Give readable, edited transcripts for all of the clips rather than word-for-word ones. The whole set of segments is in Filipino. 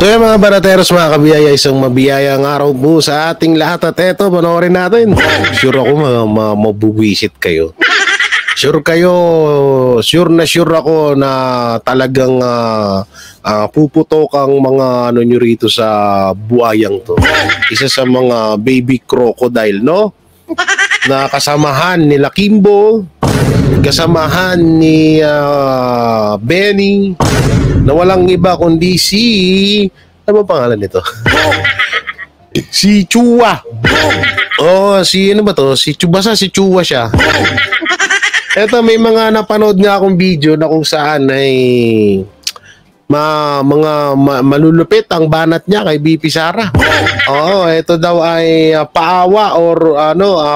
So yung mga banateros, mga kabiyaya, isang mabiyayang araw po sa ating lahat. At eto, panoorin natin. Sure ako mabubuisit kayo. Sure ako na talagang puputok ang mga ano nyo rito sa buhayang to. Isa sa mga baby crocodile, no? Na kasamahan nila Kimbo, kasamahan ni Benny, na walang iba kundi si, ano ba pangalan nito? Si Chua. Oh, si ano ba to? Si Chubasa, si Chua siya. Eto, may mga napanood nga akong video na kung saan ay malulupit ang banat niya kay BP Sara. Oo, ito daw ay paawa or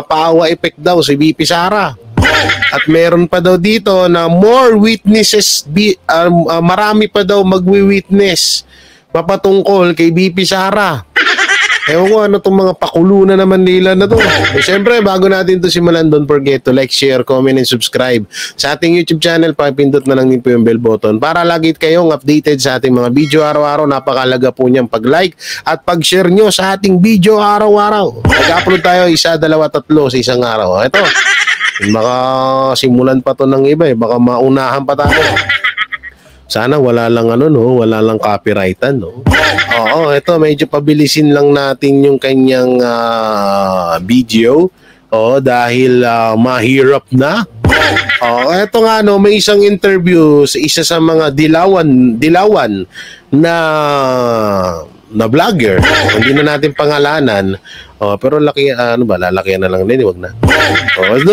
paawa effect daw si BP Sara. At meron pa daw dito na more witnesses, marami pa daw magwi-witness papatungkol kay BP Sara. Ewan ko ano itong mga pakulunan naman nila na to. So, siyempre, bago natin to simulan, don't forget to like, share, comment, and subscribe sa ating YouTube channel. Pakipindot na lang din po yung bell button para lagi kayong updated sa ating mga video araw-araw. Napakalaga po niyang pag-like at pag-share nyo sa ating video araw-araw. Mag-upload tayo 1, 2, 3 sa isang araw. Ito, baka simulan pa to ng iba baka maunahan pa tayo. Sana wala lang wala lang copyrightan, no. Oo, ito medyo pabilisin lang natin yung kanyang video. Dahil mahirap na. Ito nga may isang interview sa isa sa mga dilawan na vlogger. Hindi na natin pangalanan. Pero lalaki na lang din, wag na.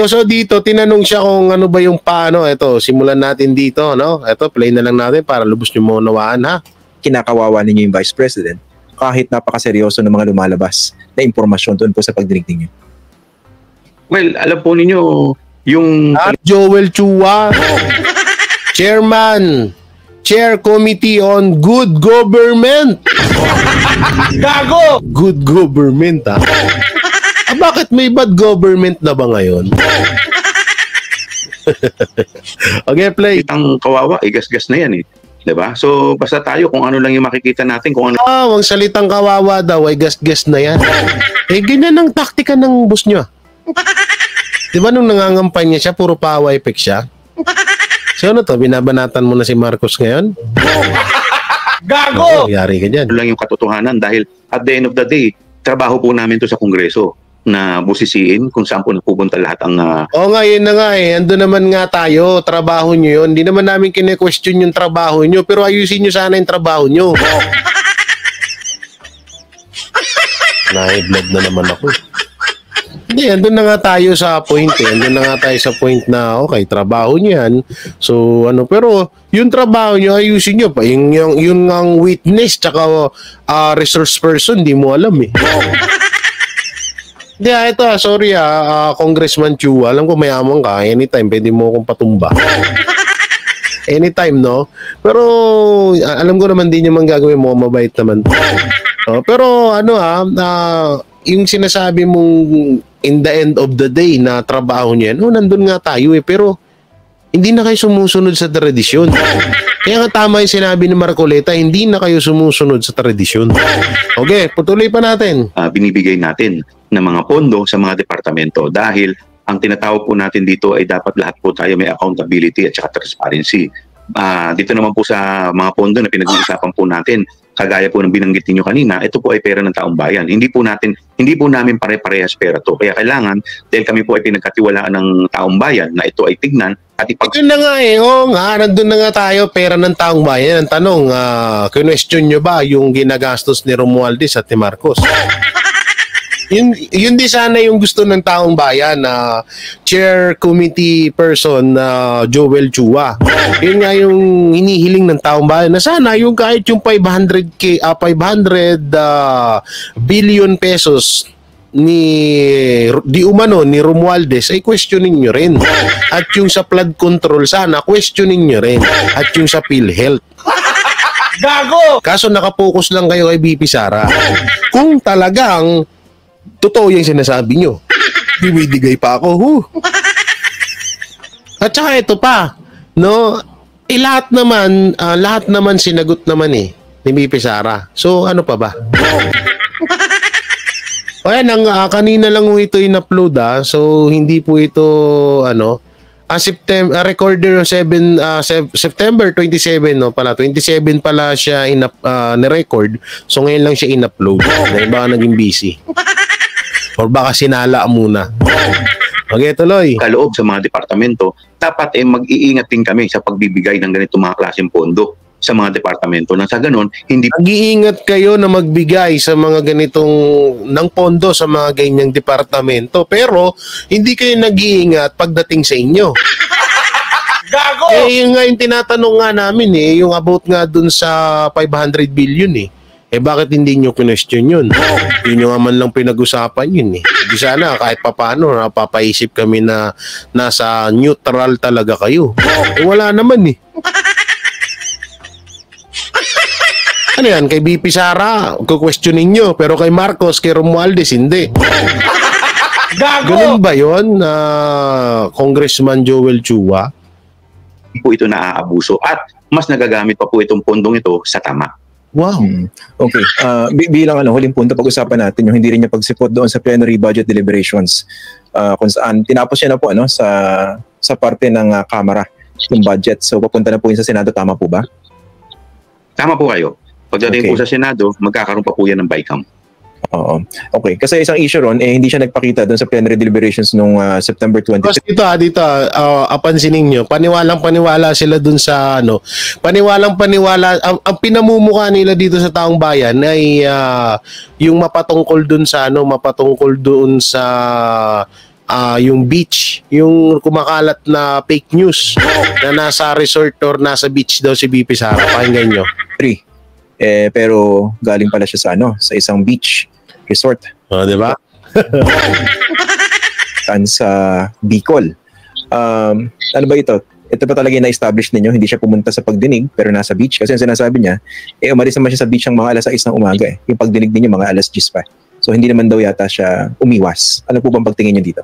So dito tinanong siya kung ano ba yung paano. Ito, simulan natin dito, no? Ito, play na lang natin para lubos niyo maunawaan, ha. Kinakawawa ninyo yung Vice President kahit napakaseryoso ng mga lumalabas na impormasyon doon po sa pagdinig ninyo. Well, alam po ninyo yung Joel Chua, Chair Committee on Good Government. Gago! Good government, ha? Bakit may bad government na ba ngayon? Okay, play. Ang kawawa, gas-gas na yan, diba? So, basta tayo kung ano lang yung makikita natin, kung ano. Ang salitang kawawa daw ay gas-gas na yan. Ganyan ang taktika ng boss nyo. Diba nung nangangampanya siya, puro pawa effect siya? So ano to, binabanatan mo na si Marcos ngayon? Gago! Yari ka dyan. Ano lang yung katotohanan dahil at the end of the day, trabaho po namin to sa Kongreso na busisiin kung saan po napupunta lahat ang... Ngayon na nga Ando naman nga tayo, trabaho nyo yun. Hindi naman namin kine-question yung trabaho nyo, pero ayusin nyo sana yung trabaho nyo. Nahiblog na naman ako. Hindi, andun na nga tayo sa point Andun na nga tayo sa point na okay, trabaho nyo yan. So pero yung trabaho nyo, ayusin nyo pa. Yung ang witness tsaka resource person, di mo alam Hindi, ito sorry Congressman Chua, alam ko mayaman ka, anytime pwede mo akong patumba. Anytime, no? Pero alam ko naman din naman gagawin mo, mabait naman. Pero yung sinasabi mong in the end of the day na trabaho niyan, nandun nga tayo pero hindi na kayo sumusunod sa tradisyon. Kaya nga tama yung sinabi ni Marcoleta, hindi na kayo sumusunod sa tradisyon. Okay, patuloy pa natin. Binibigay natin ng mga pondo sa mga departamento dahil ang tinatawag po natin dito ay dapat lahat po tayo may accountability at saka transparency. Dito naman po sa mga pondo na pinag-uusapan po natin, kagaya po ng binanggit niyo kanina, ito po ay pera ng taong bayan. Hindi po namin pare-parehas pera to. Kaya kailangan, dahil kami po ay pinagkatiwalaan ng taong bayan na ito ay tignan at Ito na nga nandun na nga tayo, pera ng taong bayan. Ang tanong, question nyo ba yung ginagastos ni Romualdez at ni Marcos? Yun di sana yung gusto ng taong bayan na chair committee person na Joel Chua. Yun nga yung hinihiling ng taong bayan na sana yung kahit yung 500 billion pesos ni Romualdez ay questioning nyo rin. At yung sa flood control sana questioning nyo rin. At yung sa PhilHealth. Gago! Kaso nakapokus lang kayo kay BP Sara. Kung talagang totoo yung sinasabi nyo, diwidigay pa ako. At saka ito pa, no? Lahat naman sinagot naman ni VP Sara. So ano pa ba? O yan, kanina lang po ito in-upload So hindi po ito September recorder 7 September 27 no pala 27 pala siya ni-record. So ngayon lang siya in-upload. Dahil baka naging busy. Or baka sinala muna. Okay, tuloy. Kaloob sa mga departamento, dapat mag-iingat din kami sa pagbibigay ng ganito mga klaseng pondo sa mga departamento. Nang sa ganon, hindi Mag-iingat kayo na magbigay sa mga ganitong ng pondo sa mga ganyang departamento. Pero hindi kayo nag-iingat pagdating sa inyo. Gago! Yun nga yung tinatanong nga namin yung about nga dun sa 500 billion bakit hindi nyo question yun? Yun yung man lang pinag-usapan yun Di sana kahit papano napapaisip kami na nasa neutral talaga kayo. Wala naman Ano yan? Kay VP Sara, kukwestiyonin nyo. Pero kay Marcos, kay Romualdez, hindi. Gago! Ganun ba yun, Congressman Joel Chua? po ito naaabuso at mas nagagamit pa po itong pondong ito sa tama. Wow. Okay. Bilang huling punto, pag-usapan natin yung hindi rin niya pagsipot doon sa plenary budget deliberations kung saan tinapos niya na po sa parte ng Kamara yung budget. So papunta na po yun sa Senado, tama po ba? Tama po kayo. Pagdating Okay. po sa Senado, magkakaroon pa po yan ng BICAM. Oo. Okay. Kasi isang issue ron, hindi siya nagpakita doon sa plenary deliberations nung September 23. Tapos dito, pansinin nyo, paniwalang-paniwala sila dun sa paniwalang-paniwala, ang pinamumukha nila dito sa taong bayan ay yung mapatungkol dun sa yung beach, yung kumakalat na fake news na nasa resort or nasa beach daw si VP Sara. Pakinggan nyo. Pero galing pala siya sa isang beach resort Di ba? sa Bicol. Ano ba ito? Ito pa talaga yung na-establish ninyo, hindi siya pumunta sa pagdinig pero nasa beach. Kasi ang sinasabi niya, umalis naman siya sa beach ng mga alas 6 ng umaga. Yung pagdinig ninyo mga alas 10 pa. So hindi naman daw yata siya umiwas. Ano po bang pagtingin niyo dito?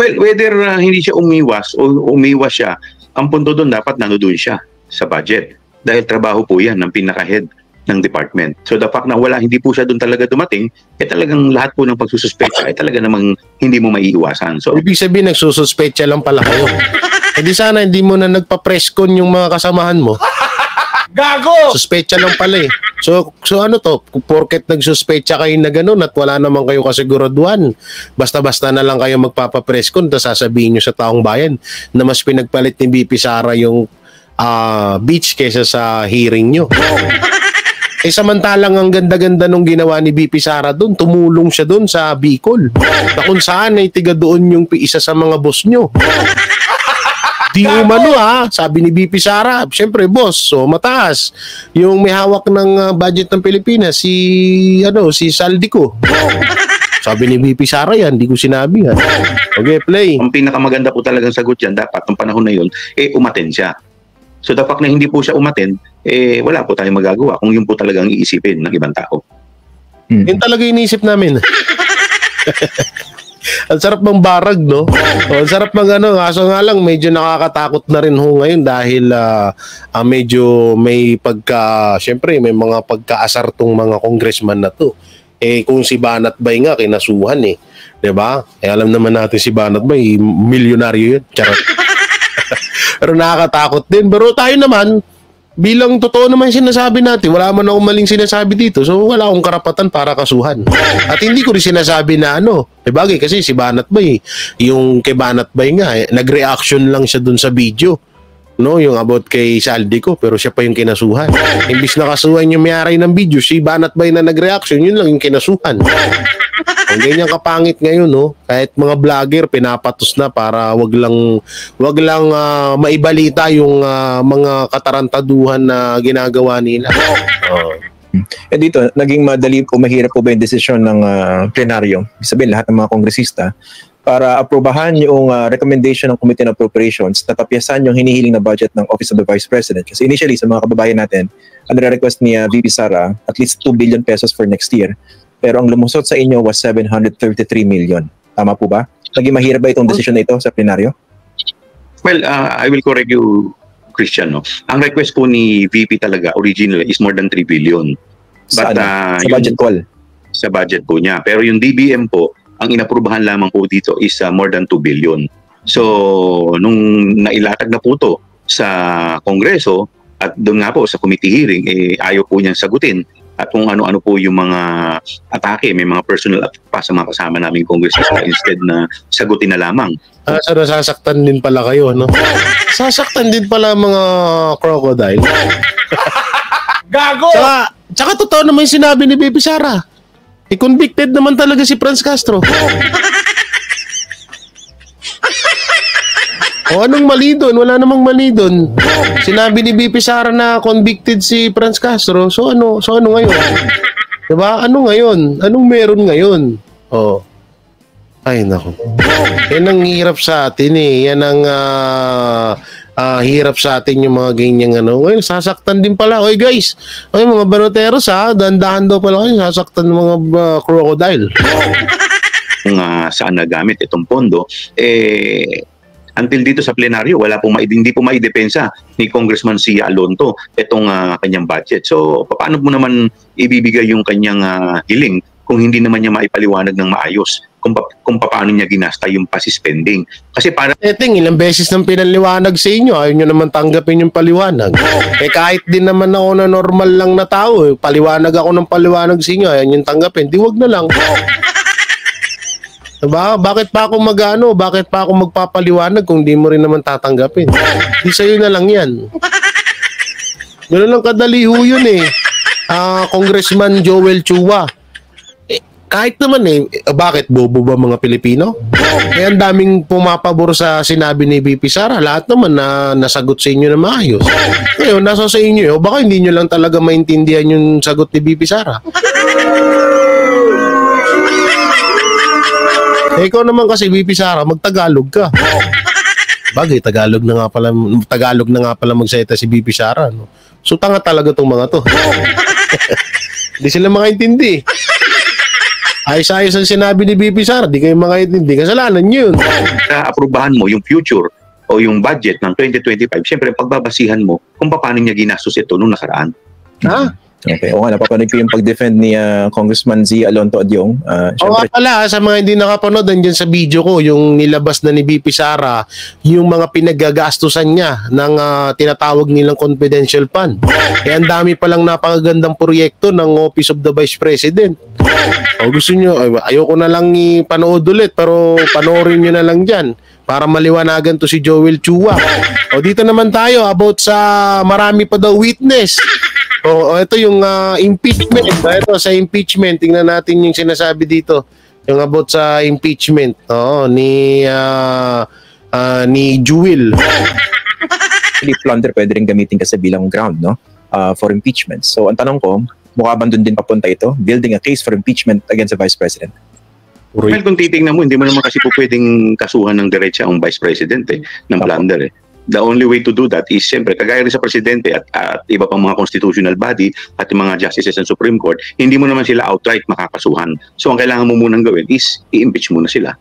Well, whether hindi siya umiwas o umiwas siya, ang punto doon dapat nandoon siya sa budget. Dahil trabaho po yan ng pinaka-head ng department. So the fact na hindi po siya doon talaga dumating, talagang lahat po ng pagsususpecha talaga namang hindi mo maiiwasan. So Ibig sabihin, nagsususpecha lang pala kayo. Di sana hindi mo na nagpa-press con yung mga kasamahan mo. Gago! Suspecha lang pala So ano to? Porket nagsuspecha kayo na gano'n at wala naman kayo kasiguraduhan. Basta-basta na lang kayo magpapa-press con, tapos sasabihin nyo sa taong bayan na mas pinagpalit ni VP Sara yung beach kesa sa hearing nyo. Samantalang ang ganda-ganda nung ginawa ni VP Sara doon, tumulong siya doon sa Bicol. Na kung saan ay tiga doon yung isa sa mga boss nyo. Di umano sabi ni VP Sara, syempre boss, so mataas. Yung may hawak ng budget ng Pilipinas, si Saldico. Sabi ni VP Sara yan, di ko sinabi Okay, play. ang pinakamaganda po talagang sagot yan, dapat ng panahon na yun, umattend siya. So the fact na hindi po siya umattend, wala po tayong magagawa kung yun po talagang iisipin ng ibang tao. Yun talaga inisip namin. Ang sarap ng barag, no? Ang sarap kaso nga lang medyo nakakatakot na rin ngayon dahil medyo may syempre may mga pagkaasar tong mga congressman na to. Kung si Banat Bay nga kinasuhan 'di ba? Alam naman natin si Banat Bay, milyonaryo yun. Charot. Pero nakakatakot din. Pero tayo naman, bilang totoo naman sinasabi natin, wala man akong maling sinasabi dito, so wala akong karapatan para kasuhan. At hindi ko rin sinasabi na bagay kasi si Banat Bay, yung kay Banat Bay nga, nag-reaction lang siya dun sa video. No, yung about kay Saldico, pero siya pa yung kinasuhan. Imbis na kasuhan yung may-ari ng video, si Banat Bay na nag-reaction, yun lang yung kinasuhan. Ang ganyan kapangit ngayon, kahit mga vlogger pinapatos na para wag lang maibalita yung mga katarantaduhan na ginagawa nila. Dito, naging madali o mahirap po ba yung desisyon ng plenaryo? Sabihin lahat ng mga kongresista para aprobahan yung recommendation ng Committee on Appropriations na tapyasan yung hinihiling na budget ng Office of the Vice President. Kasi initially, sa mga kababayan natin, ang request ni VP Sara, at least 2 billion pesos for next year. Pero ang lumusot sa inyo was 733 million. Tama po ba? Naging mahirap ba itong desisyon na ito sa plenaryo? Well, I will correct you, Christian, no? Ang request po ni VP talaga, original, is more than 3 billion. Sa, But, sa budget call. Sa budget po niya. Pero yung DBM po, ang inaprubahan lamang po dito is more than 2 billion. So, nung nailatag na po to sa Kongreso, at doon nga po sa committee hearing, ayaw po niyang sagutin at kung ano-ano po yung mga atake, may mga personal attack pa sa mga kasama naming congressista instead na sagutin na lamang. So nasasaktan din pala kayo, no? Sasaktan din pala mga crocodile. Gago! Tsaka totoo naman yung sinabi ni Bibi Sara. Convicted naman talaga si Franz Castro. O anong mali doon? Wala namang mali doon. Sinabi ni BP Sara na convicted si Franz Castro. So ano ngayon? 'Di ba? Ano ngayon? Anong meron ngayon? Oh. Ay nako. Yan ang hirap sa atin eh. Yan ang hirap sa atin yung mga ganyang ano. Ngayon, sasaktan din pala. Oy guys, oy mga baroteros ha, dandahan daw pala kayo, sasaktan ng mga crocodile. Kung saan nagamit itong pondo, until dito sa plenaryo, hindi po maidepensa ni Congressman si Alonto itong kanyang budget. So, paano mo naman ibibigay yung kanyang hiling kung hindi naman niya maipaliwanag ng maayos kung paano niya ginasta yung spending? Kasi para Ilang beses nang pinaliwanag sa inyo, ayaw nyo naman tanggapin yung paliwanag. Kahit din naman ako na normal lang na tao, paliwanag ako ng paliwanag sa inyo, ayaw nyo tanggapin, di wag na lang. Diba? Bakit pa ako magpapaliwanag kung di mo rin naman tatanggapin? Di sa'yo na lang yan. Ganoon lang kadali ho yun eh. Congressman Joel Chua. Kahit naman bakit bobo ba mga Pilipino? Kaya ang daming pumapabor sa sinabi ni BP Sara. Lahat naman na nasagot sa inyo na maayos. Ngayon, nasa sa inyo. Baka hindi nyo lang talaga maintindihan yung sagot ni BP Sara. Ikaw naman kasi, BP Sara, magtagalog ka. Bagay, Tagalog na nga pala magsalita si BP Sara. No? So, tanga talaga tong mga to. Hindi sila makaintindi. Ayos-ayos ang sinabi ni BP Sara, di kayo makaintindi. Kasalanan nyo yun. aprubahan mo yung future o yung budget ng 2025, siyempre pagbabasihan mo kung paano niya ginastos ito nung nakaraan. Ha? Okay, o nga, napapanood ko yung pag-defend ni Congressman Z. Alonto Adyong. O pala, sa mga hindi nakapanood, andyan sa video ko, yung nilabas na ni BP Sara, yung mga pinagagastusan niya ng tinatawag nilang confidential fund. Kaya ang dami palang napakagandang proyekto ng Office of the Vice President. O gusto nyo, ayoko na lang ipanood ulit, pero panoorin nyo na lang dyan para maliwanagan to si Joel Chua. O dito naman tayo about sa marami pa daw witness. O ito yung impeachment. Ito sa impeachment, tingnan natin yung sinasabi dito. Yung about sa impeachment ni Jewel. Plunder pwede rin gamitin kasi bilang ground, no? For impeachment. So ang tanong ko, mukha ba doon din papunta ito? Building a case for impeachment against the Vice President? Well, kung titingnan mo, hindi mo naman kasi po pwedeng kasuhan ng diretsa ang Vice President ng plunder. The only way to do that is, siyempre, kagaya rin sa Presidente at iba pang mga constitutional body at yung mga justices ng Supreme Court, hindi mo naman sila outright makakasuhan. So, ang kailangan mo munang gawin is i-impeach muna sila.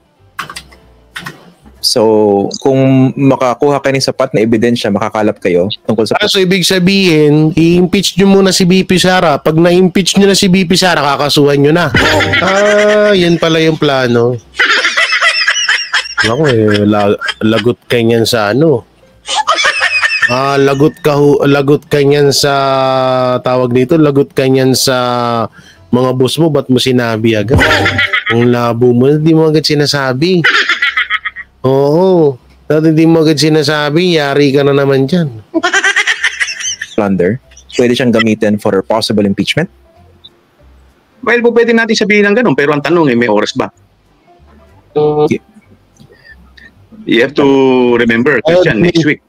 So, kung makakuha kayo ng sapat na ebidensya, makakalap kayo tungkol sa... So, ibig sabihin, i-impeach nyo muna si BP Sara. Pag na-impeach nyo na si BP Sara, kakasuhan nyo na. Yan pala yung plano. Ako lagot kayo niyan sa lagot ka niyan sa tawag dito, lagot ka niyan sa mga boss mo, ba't mo sinabi agad? Ang labo mo, hindi mo agad sinasabi. Oo, dati hindi mo agad sinasabi, yari ka na naman dyan. Plunder, pwede siyang gamitin for possible impeachment? Well, po pwede natin sabihin ng ganun, pero ang tanong may oras ba? You have to remember, Christian, next week,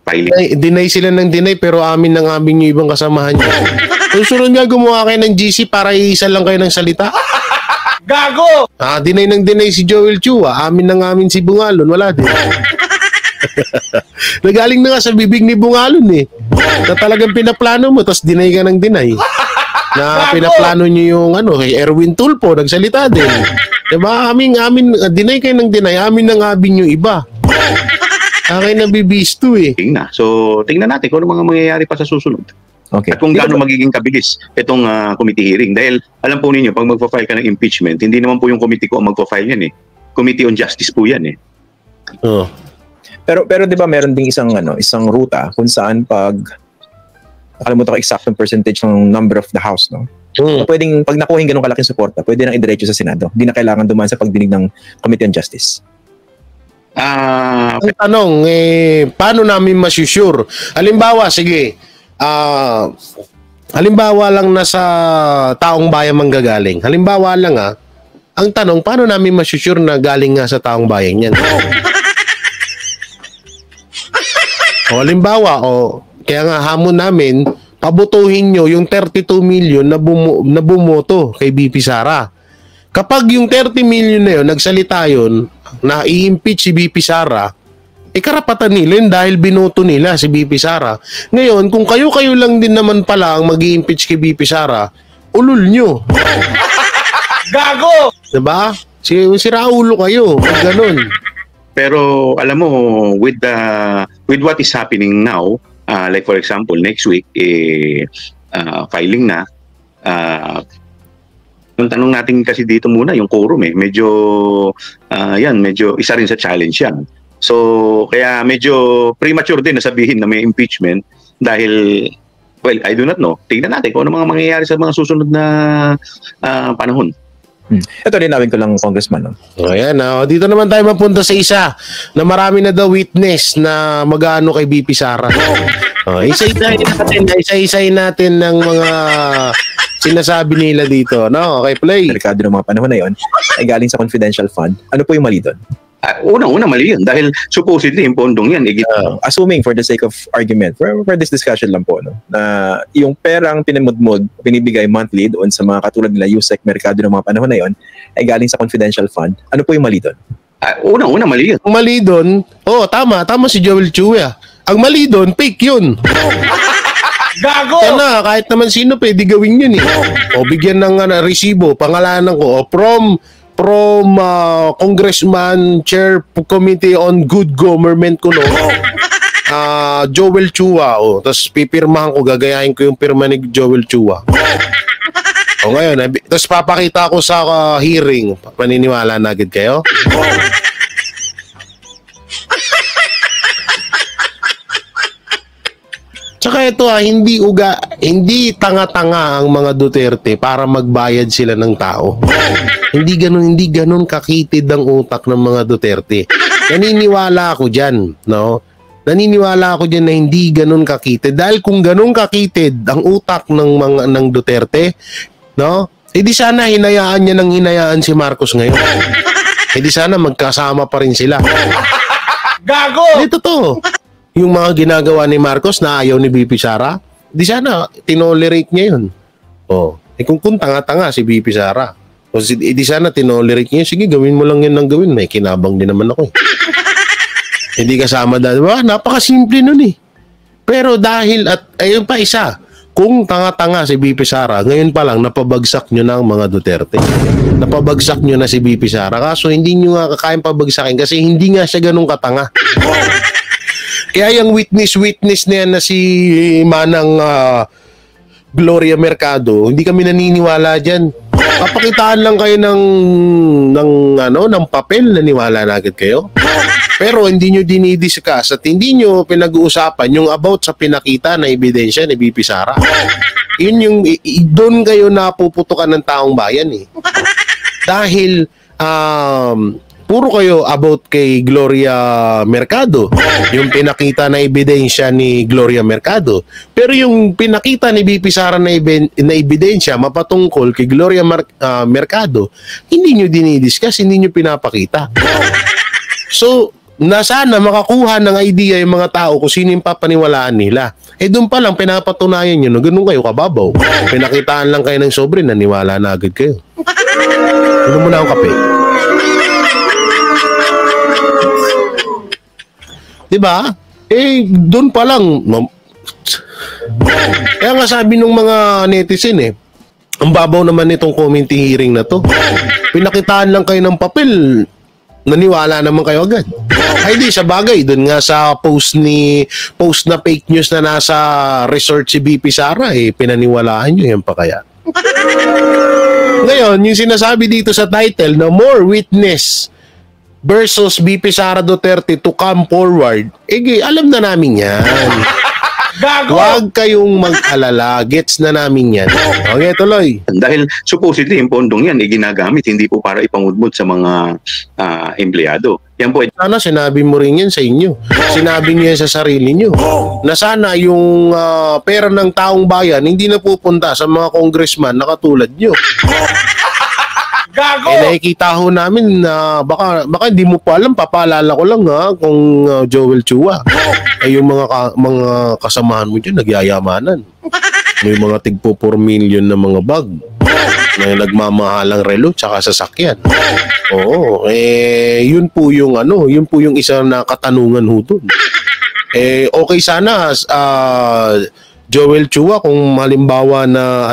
filing. Deny sila ng deny, pero amin yung ibang kasamahan nyo. Susunod nga gumawa kayo ng GC para iisa lang kayo ng salita. Gago! Deny ng deny si Joel Chua, amin si Bungalon, wala din. Nagaling na nga sa bibig ni Bungalon na talagang pinaplano mo, tapos deny ka ng deny. Na pinaplano nyo yung Erwin Tulfo, nagsalita din. Diba? Deny kayo ng deny, amin yung iba. Akin nabibisto eh. tingnan. So, tingnan natin kung ano mga mangyayari pa sa susunod. Okay. At kung gaano magiging kabilis itong committee hearing. Dahil alam po ninyo, pag magpa-file ka ng impeachment, hindi naman po yung committee ko ang magpa-file yan eh. Committee on Justice po yan eh. Oh. Pero 'di ba meron ding isang ruta kung saan pag nakalimutan ko exact percentage ng number of the house, no? Pwedeng pag nakuha yung ganung kalaking suporta, pwede nang idiretso sa Senado. Hindi na kailangan dumaan sa pagdinig ng Committee on Justice. Ang tanong, paano namin masusure? Halimbawa, sige, halimbawa lang nasa taong bayan manggagaling. Halimbawa lang ang tanong, paano namin masusure na galing nga sa taong bayan yan? O halimbawa, kaya nga hamon namin, pabutuhin nyo yung 32 million na bumoto kay BP Sara. Kapag yung 30 million na yun, nagsalita yun, na i-impeach si BP Sara, karapatan nila yun dahil binoto nila si BP Sara. Ngayon, kung kayo-kayo lang din naman pala ang mag-i-impeach kay BP Sara, ulul nyo. Gago! Diba? Siraulo kayo. Pag ganun. Pero alam mo, with what is happening now, like for example, next week, filing na, yung tanong natin kasi dito muna, yung quorum medyo isa rin sa challenge yan. So, kaya medyo premature din na sabihin na may impeachment dahil, well, I do not know. Tingnan natin kung ano mga mangyayari sa mga susunod na panahon. Ito rin namin ko lang, Congressman. No? Ayan, dito naman tayo mapunta sa isa na marami na daw witness na mag-ano kay BP Sara. Isa-isahin natin ng mga sinasabi nila dito. No? Okay, play. Merkado ng mga panahon na yon ay galing sa confidential fund. Ano po yung mali doon? Unang-una mali yun dahil supposedly yung pondong yan assuming for the sake of argument for this discussion lang po, no, na yung perang pinamudmod binibigay monthly doon sa mga katulad nila USEC Merkado ng mga panahon na yon ay galing sa confidential fund. Ano po yung mali doon? Unang-una mali yun. Ang mali doon, tama si Joel Chua. Ang mali doon, fake yun. Gago! Kahit naman sino pwede gawin yun eh. Bigyan ng resibo, pangalanan ko, from Congressman Chair Committee on Good Government ko Joel Chua tapos pipirmahan ko, gagayahin ko yung pirma ni Joel Chua ngayon tapos papakita ko sa hearing, paniniwala na agad kayo? Tsaka ito hindi tanga-tanga ang mga Duterte para magbayad sila ng tao. Hindi ganun kakitid ang utak ng mga Duterte. Naniniwala ako diyan, no? Naniniwala ako diyan na hindi ganun kakitid dahil kung ganun kakitid ang utak ng Duterte, no? Di sana hinayaan si Marcos ngayon. Di sana magkasama pa rin sila. Gago! Ito to. Yung mga ginagawa ni Marcos na ayaw ni BP Sara, di sana tinolerate niya yun. Kung tanga-tanga si BP Sara, di sana tinolerate niya, sige gawin mo lang yun ng gawin, may kinabang din naman ako. Hindi kasama dahil, napakasimple nun eh. Pero dahil, at ayun pa isa, kung tanga-tanga si BP Sara, ngayon pa lang napabagsak nyo na ang mga Duterte. Napabagsak nyo na si BP Sara, kaso hindi nyo nga kakayang pabagsakin kasi hindi nga siya ganun katanga. Kaya yung witness na yan na si Manang Gloria Mercado, hindi kami naniniwala dyan. Papakitaan lang kayo ng papel, naniwala na agad kayo. Pero hindi nyo dinidiscuss at hindi nyo pinag-uusapan yung about sa pinakita na ebidensya ni BP Sara. Yun yung, doon kayo napuputukan ng taong bayan eh. Dahil, puro kayo about kay Gloria Mercado, yung pinakita na ebidensya ni Gloria Mercado. Pero yung pinakita ni BP Sara na ebidensya mapatungkol kay Gloria Mercado, hindi nyo dinidiscuss, hindi nyo pinapakita. So, sana makakuha ng idea yung mga tao kung sino yung papaniwalaan nila. Doon pa lang pinapatunayan nyo na ganun kayo kababaw. Pinakitaan lang kayo ng sobre, naniwala na agad kayo. Ano mo na ang kape? Diba? Doon pa lang. Kaya nga sabi ng mga netizen ang babaw naman itong committee hearing na to. Pinakitaan lang kayo ng papel. naniwala naman kayo agad. Ay di, sa bagay, dun nga sa post na fake news na nasa resort si BP Sara, pinaniwalaan nyo yan pa kaya. Ngayon, yung sinasabi dito sa title na more witness versus BP Sara Duterte to come forward, alam na namin yan. Gago! Huwag kayong mag-alala. Gets na namin yan. Okay, tuloy. Dahil supposedly yung pondong yan ginagamit hindi po para ipangudmod sa mga empleyado. Yan po Sana sinabi mo rin yan sa inyo. Sinabi niyo yan sa sarili niyo. Na sana yung pera ng taong bayan hindi na pupunta sa mga congressman na katulad niyo. Gago! Nakikita ho namin na baka hindi mo pa alam, papaalala ko lang kung Joel Chua. Yung mga kasamahan mo dyan, nagyayamanan. May mga tigpo 4 million na mga bag. May nagmamahalang relo tsaka sasakyan. Oo, yun po yung isa na katanungan ho dun. Okay sana Joel Chua kung halimbawa na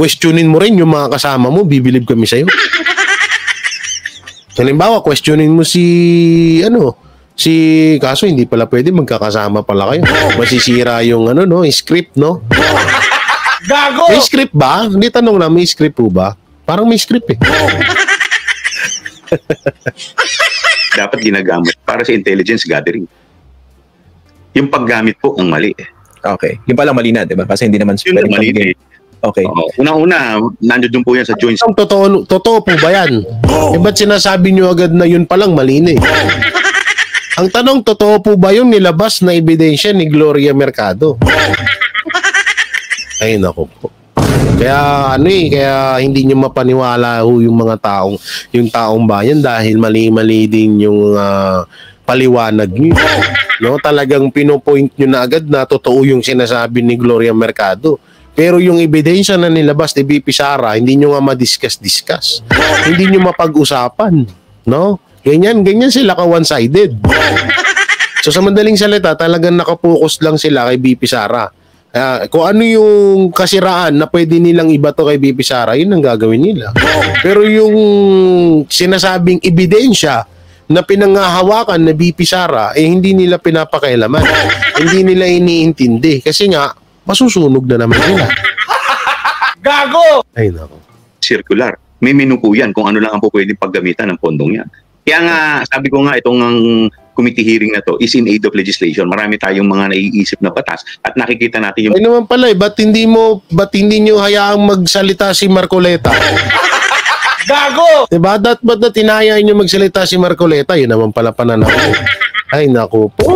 questionin mo rin yung mga kasama mo, bibilib kami sa'yo. Halimbawa, questionin mo kaso hindi pala pwede, magkakasama pala kayo. Masisira yung script, no? Gago! May script ba? Hindi, tanong lang, may script po ba? Parang may script dapat ginagamit para sa intelligence gathering. Yung paggamit po ang mali. Okay. Yung pala mali na, di ba? Kasi hindi naman Yun ang mali. Okay. Unang-una, nandiyon po yan sa joint. Totoo po ba yan? Ba't sinasabi nyo agad na yun palang mali na Ang tanong, totoo po ba yung nilabas na ebidensya ni Gloria Mercado? Ay, naku po. Kaya hindi nyo mapaniwala yung mga taong bayan dahil mali-mali din yung paliwanag nyo. No, talagang pinopoint nyo na agad na totoo yung sinasabi ni Gloria Mercado. Pero yung ebidensya na nilabas ni BP Sara, hindi nyo nga ma-discuss. Hindi nyo mapag-usapan. No? Ganyan sila ka one-sided. So sa madaling salita, talagang nakapokus lang sila kay BP Sara. Kung ano yung kasiraan na pwede nilang ibato kay BP Sara, yun ang gagawin nila. Pero yung sinasabing ebidensya na pinangahawakan na BP Sara, hindi nila pinapakailaman. Hindi nila iniintindi. Kasi nga, masusunog na naman sila. Gago! Ay, nako. Circular. May menu po yan kung ano lang ang po pwedeng paggamitan ng pondong yan. Kaya nga, sabi ko nga, itong committee hearing na to is in aid of legislation. Marami tayong mga naiisip na batas at nakikita natin yung... Ay naman pala ba't hindi nyo hayaang magsalita si Marcoleta? Gago! Diba? Ba't tinayaan nyo magsalita si Marcoleta? Yun naman pala pananaw. Ay, naku po.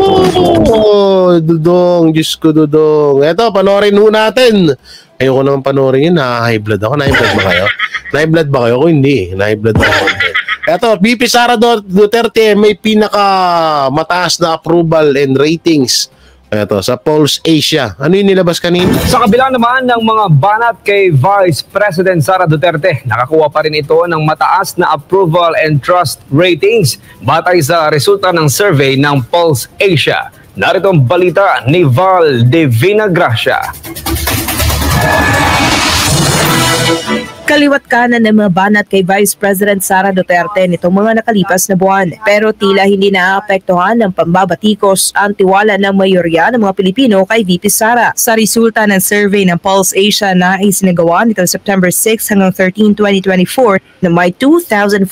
Dudong. Diyos ko, Dudong. Eto, panoorin ho natin. Ayoko naman panoorin yun. High blood ako. High blood ba kayo? High blood ba kayo? Ako hindi. High blood ako. Eto, BP Sara Duterte may pinaka-mataas na approval and ratings. Eto, sa Pulse Asia. Ano yung nilabas kanina? Sa kabila naman ng mga banat kay Vice President Sara Duterte, nakakuha pa rin ito ng mataas na approval and trust ratings batay sa resulta ng survey ng Pulse Asia. Narito ang balita ni Val de Vinagracia. Kaliwat kanan ng mga banat kay Vice President Sara Duterte nitong mga nakalipas na buwan. Pero tila hindi naapektuhan ng pambabatikos ang tiwala ng mayorya ng mga Pilipino kay VP Sara. Sa resulta ng survey ng Pulse Asia na isinagawa nitong September 6 hanggang 13, 2024 na may 2,400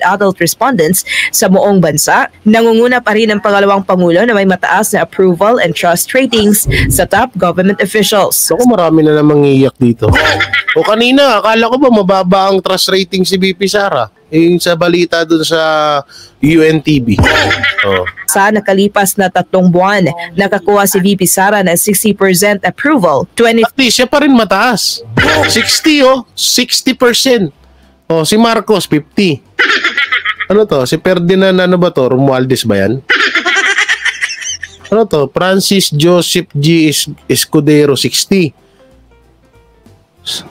adult respondents sa buong bansa, nangunguna pa rin ang pangalawang Pangulo na may mataas na approval and trust ratings sa top government officials. Ako, marami na namang iiyak dito. O kanina, akala ko ba mababa ang trust rating si BP Sara? Yung sa balita dun sa UNTV. Oh. Sa nakalipas na 3 buwan, nakakuha si VP Sara ng 60% approval, At least, siya pa rin mataas. 60 60%. Oh, si Marcos, 50. Ano to? Si Ferdinand, ano ba to? Romualdez ba yan? Ano to? Francis Joseph G. Escudero, 60.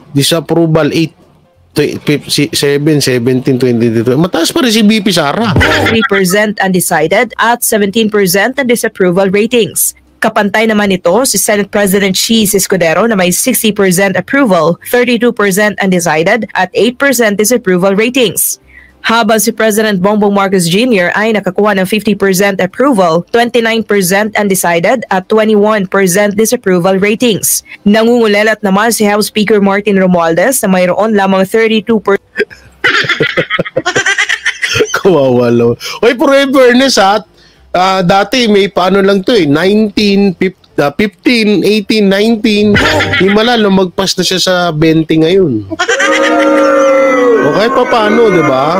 Disapproval 17, 22. Mataas pa rin si BP Sara. 3% undecided at 17% ang disapproval ratings. Kapantay naman ito si Senate President Cheese Escudero na may 60% approval, 32% undecided at 8% disapproval ratings. Habang si President Bongbong Marcos Jr. ay nakakuha ng 50% approval, 29% undecided at 21% disapproval ratings. Nangungulelat naman si House Speaker Martin Romualdez na mayroon lamang 32%. Kawawa lang. Oy, for fairness dati may paano lang to 19, 15, 18, 19. Himala, lumagpas na siya sa 20 ngayon. O kahit pa paano, di ba?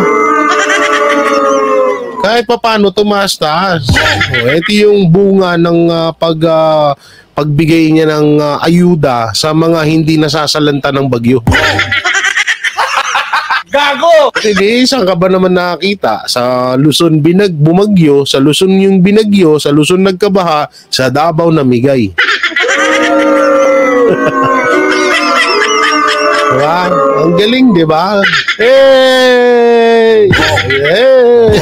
Kahit pa paano, tumaas-taas. O, ito yung bunga ng pagbigay niya ng ayuda sa mga hindi nasasalanta ng bagyo. Gago! Hindi, saan ka ba naman nakakita? Sa Luzon bumagyo, sa Luzon yung binagyo, sa Luzon nagkabaha, sa Davao namigay. Diba? Ang galing, di ba? Hey! Hey!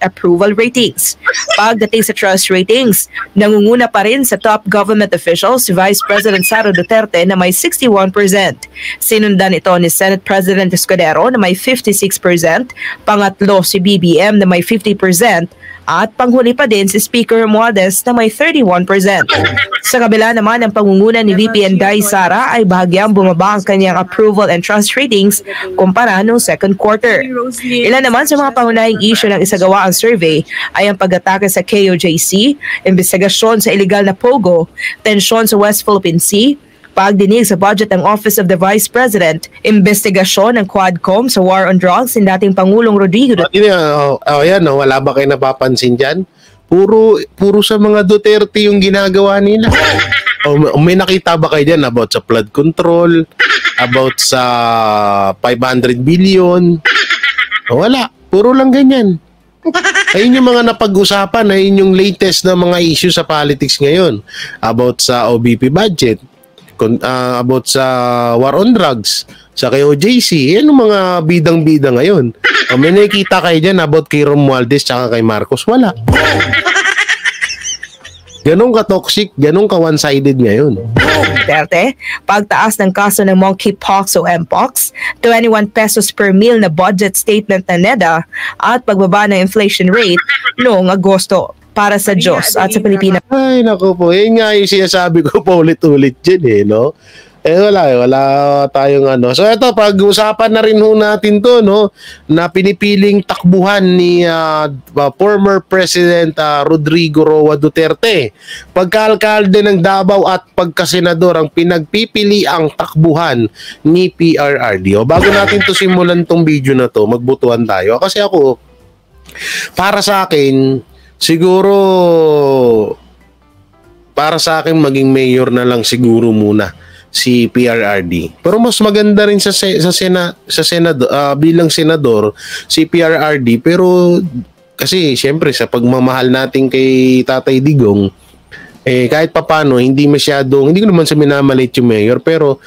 Approval ratings. Pagdating sa trust ratings, nangunguna pa rin sa top government officials si Vice President Sara Duterte na may 61%. Sinundan ito ni Senate President Escudero na may 56%, pangatlo si BBM na may 50%, at panghuli pa din si Speaker Romualdez na may 31%. Sa kabila naman ng pangunguna ni VP Inday Sara ay bahagyang bumaba ang kanyang approval and trust ratings kumpara noong second quarter. Ilan naman sa mga pangunahing issue ng isagawa ang survey ay ang pag-atake sa KOJC, investigasyon sa illegal na POGO, tensyon sa West Philippine Sea, pagdinig sa budget ng Office of the Vice President, investigasyon ng Quadcom sa war on drugs ng dating Pangulong Rodrigo Duterte. Wala ba kayo napapansin dyan? Puro sa mga Duterte yung ginagawa nila. May nakita ba kayo dyan about sa flood control, about sa 500 billion? Wala. Puro lang ganyan. Ayun yung mga napag-usapan, ayun yung latest na mga issue sa politics ngayon. About sa OBP budget, about sa war on drugs, sa KOJC, yan yung mga bidang-bida ngayon. May nakikita kayo dyan about kay Romualdez tsaka kay Marcos? Wala. Ganun ka-toxic, ganun ka-one-sided ngayon. Duterte, pagtaas ng kaso ng monkeypox o mpox, 21 pesos per meal na budget statement ng NEDA, at pagbaba ng inflation rate noong Agosto. Para sa Diyos at sa Pilipinas. Ay, naku po. Yun nga yung sinasabi ko pa ulit-ulit dyan no? Wala tayong ano. So, ito, pag-usapan na rin ho natin to, no? Na pinipiling takbuhan ni former President Rodrigo Roa Duterte. Pagka-alkalde ng Davao at pagkasenador ang pinagpipili ang takbuhan ni PRRD. Bago natin to simulan tong video na to, magbutuhan tayo. Kasi ako, para sa akin, siguro para sa akin maging mayor na lang siguro muna si PRRD. Pero mas maganda rin sa Senado bilang senador si PRRD, pero kasi siyempre sa pagmamahal natin kay Tatay Digong kahit papano hindi ko naman sa minamalit yung mayor, pero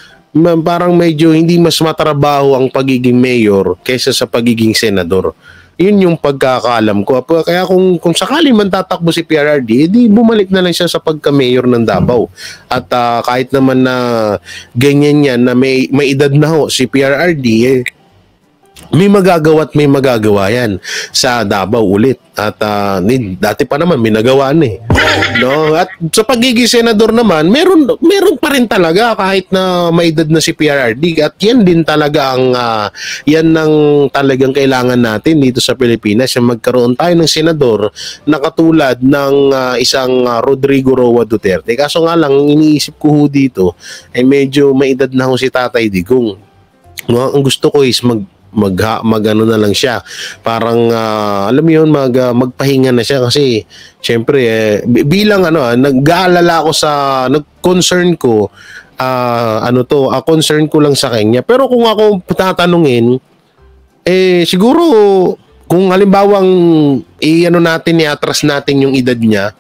parang medyo hindi mas matrabaho ang pagiging mayor kaysa sa pagiging senador. Yun yung pagkakaalam ko. Kaya kung sakali man tatakbo si PRRD, edi bumalik na lang siya sa pagka-mayor ng Davao. At kahit naman na ganyan yan, na may edad na ho si PRRD, may magagawa at may magagawa yan sa Davao ulit. At dati pa naman, may nagawa no? At sa pagiging senador naman, meron pa rin talaga kahit na may edad na si PRRD. At yan din talaga yan ang talagang kailangan natin dito sa Pilipinas, yung magkaroon tayo ng senador na katulad ng isang Rodrigo Roa Duterte. Kaso nga lang, iniisip ko ho dito, medyo may edad na ho si Tatay Digong. Ang gusto ko is ano na lang siya, parang alam mo yun, magpahinga na siya kasi syempre bilang nag-aalala ako concern ko concern ko lang sa kanya. Pero kung ako tatanungin, siguro kung halimbawang iatras natin yung edad niya,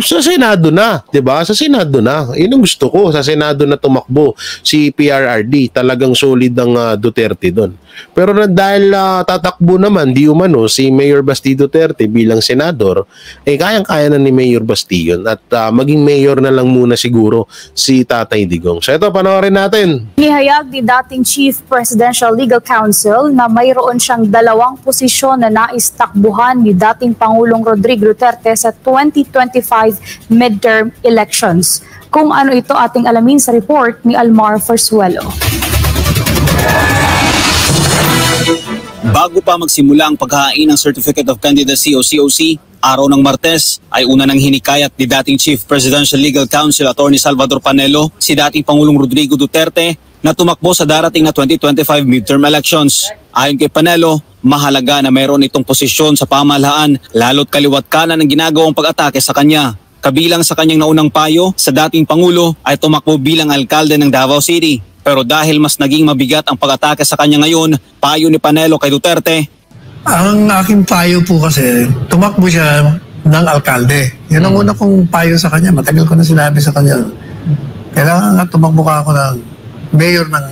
Sa Senado na, 'di ba? Sa Senado na. Yun ang gusto ko, sa Senado na tumakbo si PRRD. Talagang solid ang Duterte doon. Pero dahil tatakbo naman di umano si Mayor Basti Duterte bilang senador, kayang-kaya na ni Mayor Basti yun at maging mayor na lang muna siguro si Tatay Digong. So ito, panoorin natin. Nihayag ni dating Chief Presidential Legal Counsel na mayroon siyang 2 posisyon na nais takbuhan ni dating Pangulong Rodrigo Duterte sa 2025 midterm elections. Kung ano ito ating alamin sa report ni Almar Forzuelo. Bago pa magsimula ang paghahain ng Certificate of Candidacy o COC, araw ng Martes ay una nang hinikayat ni dating Chief Presidential Legal Counsel Attorney Salvador Panelo si dating Pangulong Rodrigo Duterte na tumakbo sa darating na 2025 midterm elections. Ayon kay Panelo, mahalaga na mayroon itong posisyon sa pamahalaan lalo't kaliwat kanan ng ginagawang pag-atake sa kanya. Kabilang sa kanyang naunang payo sa dating Pangulo ay tumakbo bilang alkalde ng Davao City. Pero dahil mas naging mabigat ang pag-atake sa kanya ngayon, payo ni Panelo kay Duterte. Ang aking payo po kasi, tumakbo siya ng alkalde. Yan ang una kong payo sa kanya. Matagal ko na sinabi sa kanya. Kailangan nga tumakbo ka ako ng mayor ng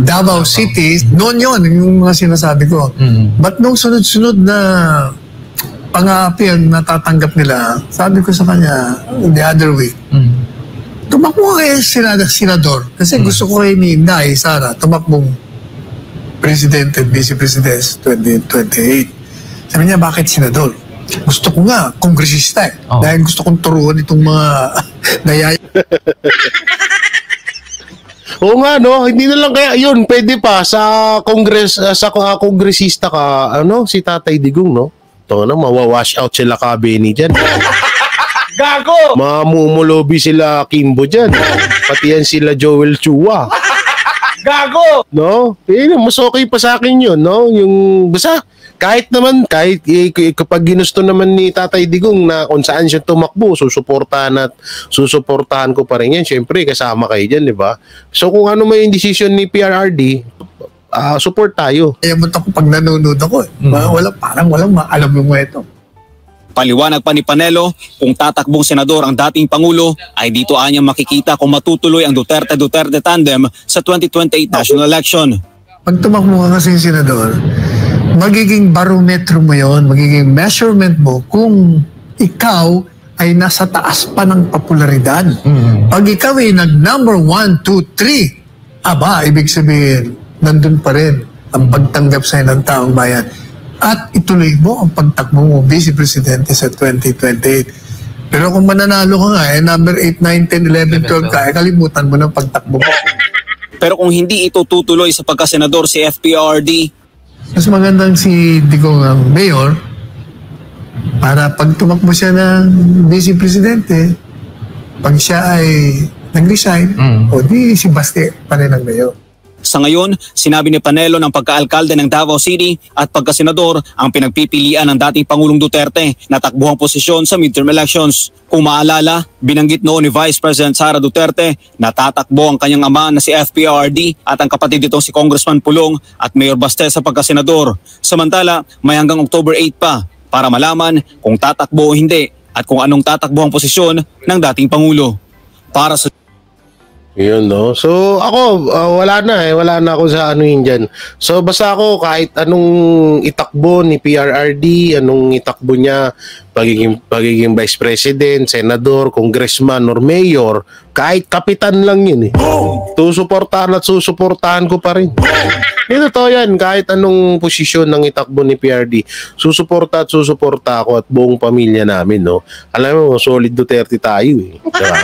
Davao City. Noon yun, yung mga sinasabi ko. But nung sunod-sunod na pang-aapi ang natatanggap nila, sabi ko sa kanya the other week, tumakbo kay senador. Kasi gusto ko kay ni Inday, Sara, tumakbong presidente at vice-president 2028. Sabi niya, bakit senador? Gusto ko nga, kongresista eh. Dahil gusto kong turuan itong mga nayaya. Oo nga, no? Hindi na lang kaya yun. Pwede pa sa kongresista ka, si Tatay Digong, no? Ito na, mawawash out sila ka Benny dyan. Gago! Mamumulobi sila Kimbo dyan. Pati yan sila Joel Chua. Gago! No? Mas okay pa sa akin yun, no? Yung, basta, kahit kapag ginusto naman ni Tatay Digong na kung saan siya tumakbo, susuportahan ko pa rin yan. Siyempre, kasama kayo dyan, di ba? So, kung ano may decision ni PRRD, support tayo. Kaya mo ako pag nanonood ako. Parang walang maalam yung ito. Paliwanag pa ni Panelo, kung tatakbong senador ang dating Pangulo, ay dito anya makikita kung matutuloy ang Duterte-Duterte tandem sa 2028 national election. Pag tumakbo ka kasi senador, magiging barometro mo yon, magiging measurement mo kung ikaw ay nasa taas pa ng popularidad. Pag ikaw ay nag-number 1, 2, 3, ibig sabihin, nandun pa rin ang pagtanggap sa'yo ng taong bayan. At ituloy mo ang pagtakbo mo Vice Presidente sa 2028. Pero kung mananalo ka nga, number 8, 9, 10, 11, 12 ka, kalimutan mo ng pagtakbo mo. Pero kung hindi ito tutuloy sa pagkasenador si FPRD, mas magandang si Digong ang mayor para pag tumakbo siya ng Vice Presidente, pag siya ay nag-resign, o di si Basti pa rin ang mayor. Sa ngayon, sinabi ni Panelo ng pagkaalkalde ng Davao City at pagkasenador ang pinagpipilian ng dating Pangulong Duterte na takbuhang posisyon sa midterm elections. Kung maalala, binanggit noon ni Vice President Sara Duterte na tatakbo ang kanyang ama na si FPRD at ang kapatid nitong si Congressman Pulong at Mayor Baste sa pagkasenador. Samantala, may hanggang October 8 pa para malaman kung tatakbo o hindi at kung anong tatakbo ang posisyon ng dating Pangulo. Para sa Yun, no? So, ako, wala na ako sa yun dyan. So, basta ako, kahit anong itakbo ni PRRD, anong itakbo niya, pagiging vice president, senador, congressman, or mayor, kahit kapitan lang yun eh. Susuportahan ko pa rin. Ito to yan, kahit anong posisyon ng itakbo ni PRD, susuporta ako at buong pamilya namin, no? Alam mo, solid Duterte tayo eh. Diba?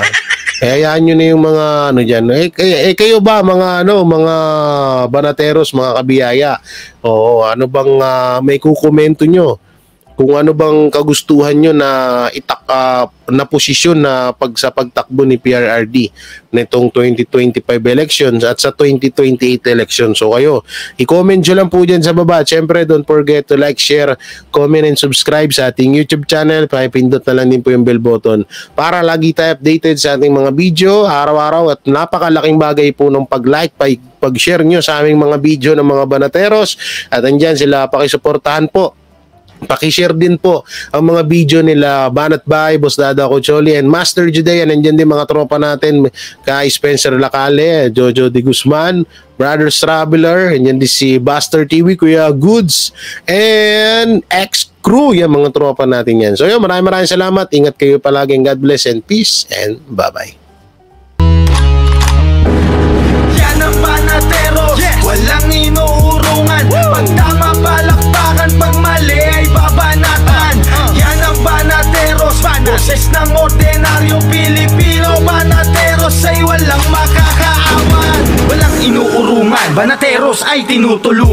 Hayaan nyo na yung mga dyan. Kayo ba mga mga banateros, mga kabiyaya? Oo, ano bang may kukomento nyo? Kung ano bang kagustuhan nyo na na posisyon na sa pagtakbo ni PRRD nitong 2025 elections at sa 2028 elections. So kayo, i-comment nyo lang po dyan sa baba. Siyempre, don't forget to like, share, comment, and subscribe sa ating YouTube channel. Pakipindot na lang din po yung bell button para lagi tayo updated sa ating mga video araw-araw at napakalaking bagay po ng pag-like, pag-share nyo sa aming mga video ng mga banateros at andyan sila, pakisuportahan po Pakishare din po ang mga video nila Banat Bay, Boss Dada Cocholi, and Master Judea. Nandiyan din mga tropa natin kay Spencer Lacale, Jojo de Guzman, Brothers Traveler, nandiyan din si Buster TV, Kuya Goods, and X-Crew, yung mga tropa natin yan. So yun, maraming salamat. Ingat kayo palagi. God bless and peace and bye-bye. Yan ang Banatero, walang inuurungan. Pag tama palakpakan, pag mali ay babanatan. Yan ang Banateros, boses ng ordinaryong Pilipino. Banateros ay walang makakaawan, walang inuurungan. Banateros ay tinutulungan.